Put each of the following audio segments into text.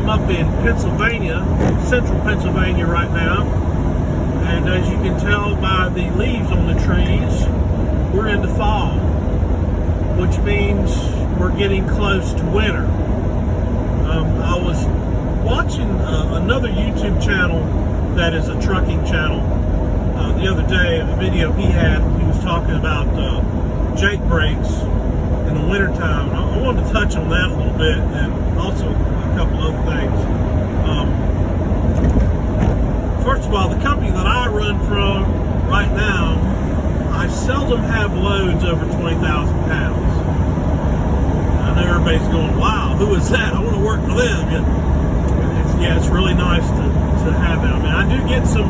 I'm up in Pennsylvania, central Pennsylvania right now, and as you can tell by the leaves on the trees, we're into fall, which means we're getting close to winter. I was watching another YouTube channel that is a trucking channel the other day, a video he was talking about Jake brakes in the wintertime. I wanted to touch on that a little bit, and also a couple other things. First of all, the company that I run from right now, I seldom have loads over 20,000 pounds. I know everybody's going, wow, who is that? I want to work for them. It's really nice to have that. I mean, I do get some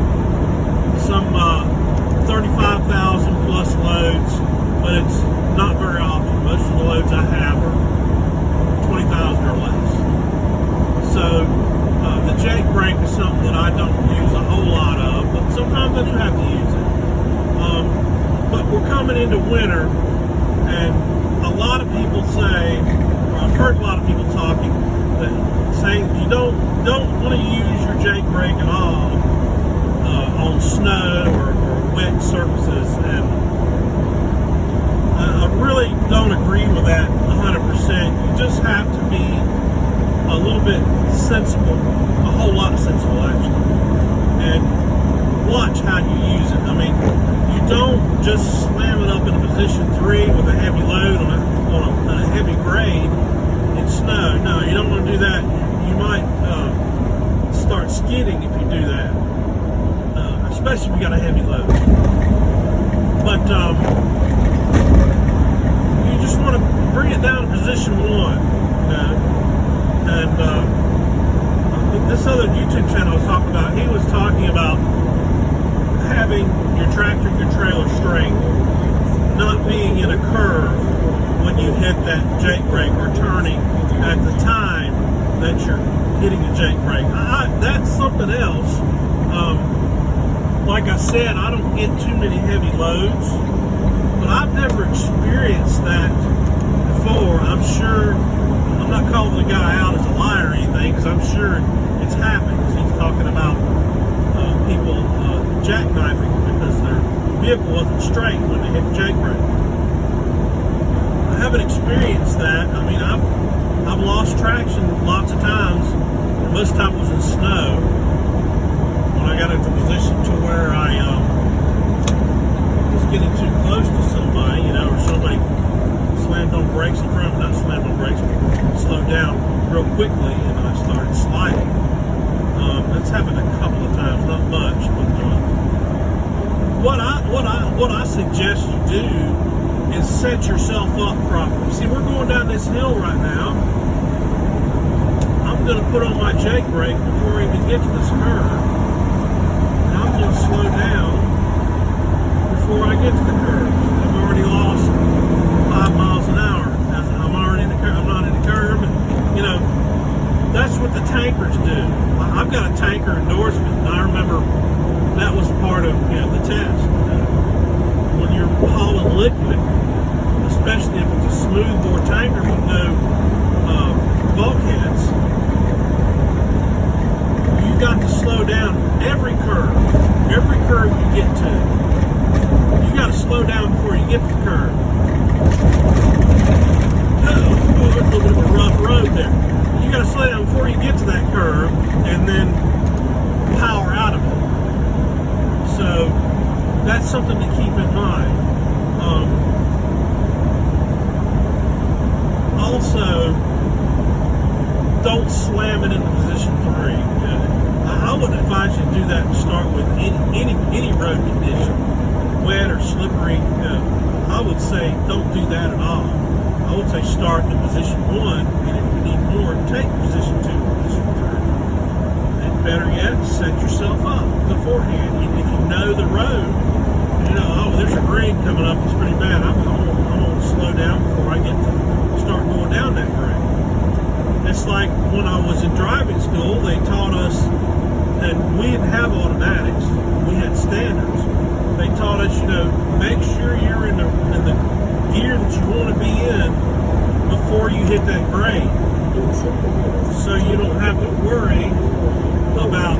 35,000 plus loads, but it's not very often. Most of the loads I have are 20,000 or less. So the Jake brake is something that I don't use a whole lot of, but sometimes I do have to use it. But we're coming into winter, and a lot of people say, or I've heard a lot of people talking, saying you don't want to use your Jake brake at all on snow or wet surfaces, and I really don't agree with that 100%. You just have to be a little bit sensible, a whole lot sensible actually, and watch how you use it. I mean, you don't just slam it up in a position 3 with a heavy load on a heavy grade in snow. No, you don't want to do that. You might start skidding if you do that, especially if you got a heavy load. But you just want to bring it down to position 1, you know. And this other YouTube channel I was talking about, he was talking about having your tractor and your trailer straight, not being in a curve when you hit that Jake brake or turning at the time that you're hitting the Jake brake. That's something else. Like I said, I don't get too many heavy loads, but I've never experienced that before. I'm sure, I'm not calling the guy out as a liar or anything, because I'm sure it's happened, because he's talking about people jackknifing because their vehicle wasn't straight when they hit the Jake brake. I haven't experienced that. I mean, I've lost traction lots of times, and most of the time it was in snow. When I got into a position to where I was getting too close to somebody, you know, or somebody slammed on brakes in front of me, not slammed on brakes, but slowed down real quickly, and I started sliding. That's happened a couple of times, not much, but what I suggest you do is set yourself up properly. See, we're going down this hill right now. I'm going to put on my Jake brake before I even get to this curve. I'm going to slow down before I get to the curve. I've already lost 5 miles an hour. I'm already in the curve. I'm not in the curve. And, you know, that's what the tankers do. I've got a tanker endorsement, and I remember that was part of, you know, the test. When you're hauling liquid, especially if it's a smoothbore tanker with no bulkheads, you got to slow down every curve you get to. You got to slow down before you get to the curve. There's a little bit of a rough road there. You got to slow down before you get to that curve, and then power out of it. So that's something to keep in mind. Also, don't slam it into position 3. I wouldn't advise you to do that to start with any road condition, wet or slippery. I would say don't do that at all. I would say start in position 1, and if you need more, take position 2, position 3. And better yet, set yourself up beforehand. If you know the road, you know, oh, there's a grade coming up, it's pretty bad. I'm going to slow down before I get to start going down that grade. It's like when I was in driving school, they taught us, and we didn't have automatics, we had standards. They taught us, you know, make sure you're in the gear that you want to be in before you hit that grade. so you don't have to worry about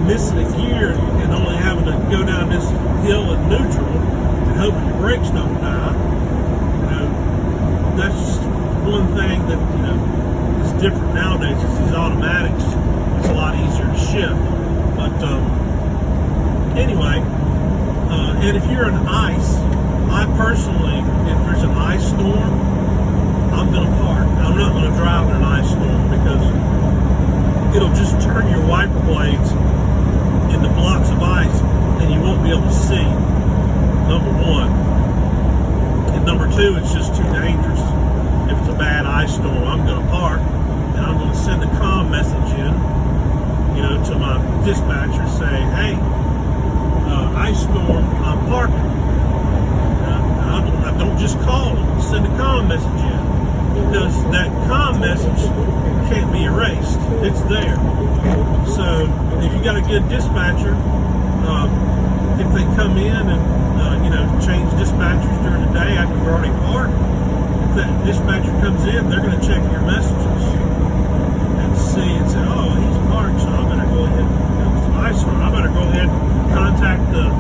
missing a gear and only having to go down this hill in neutral and hoping your brakes don't die. You know, that's just one thing that, you know, is different nowadays. Is these automatics, it's a lot easier to shift. But anyway, and if you're in ice, I personally, if there's an ice storm, I'm going to park. I'm not going to drive in an ice storm because it'll just turn your wiper blades into blocks of ice and you won't be able to see, number one. And number two, it's just too dangerous. If it's a bad ice storm, I'm going to park and I'm going to send a comm message in, you know, to my dispatcher saying, hey, ice storm, I'm parking. I don't just call them, send a comm message in, because that comm message can't be erased. It's there. So if you got a good dispatcher, if they come in and you know, change dispatchers during the day after we're already parked, if that dispatcher comes in, they're going to check your messages and see and say, oh, he's parked, so I better go ahead. I better go ahead and contact the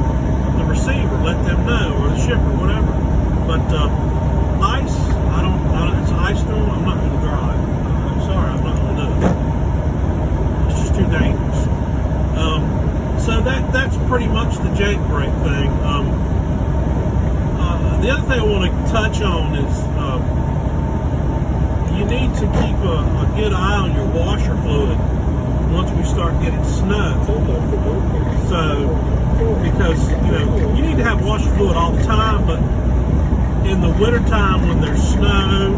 receiver, let them know, or the shipper, whatever. But ice, it's an ice storm, I'm not going to drive. I'm sorry, I'm not going to do it. It's just too dangerous. So that's pretty much the jailbreak thing. The other thing I want to touch on is you need to keep a good eye on your washer fluid once we start getting snow. So, because, you know, you need to have washer fluid all the time, but in the wintertime when there's snow,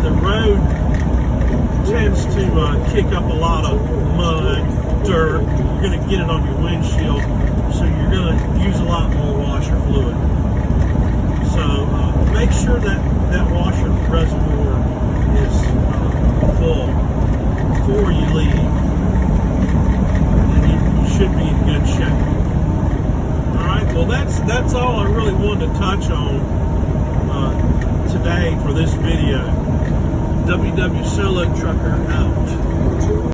the road tends to kick up a lot of mud, dirt. You're going to get it on your windshield, so you're going to use a lot more washer fluid. So make sure that washer reservoir is full before you leave, and you should be in good shape. All right, well that's all I really wanted to touch on today for this video. WW Solo Trucker out.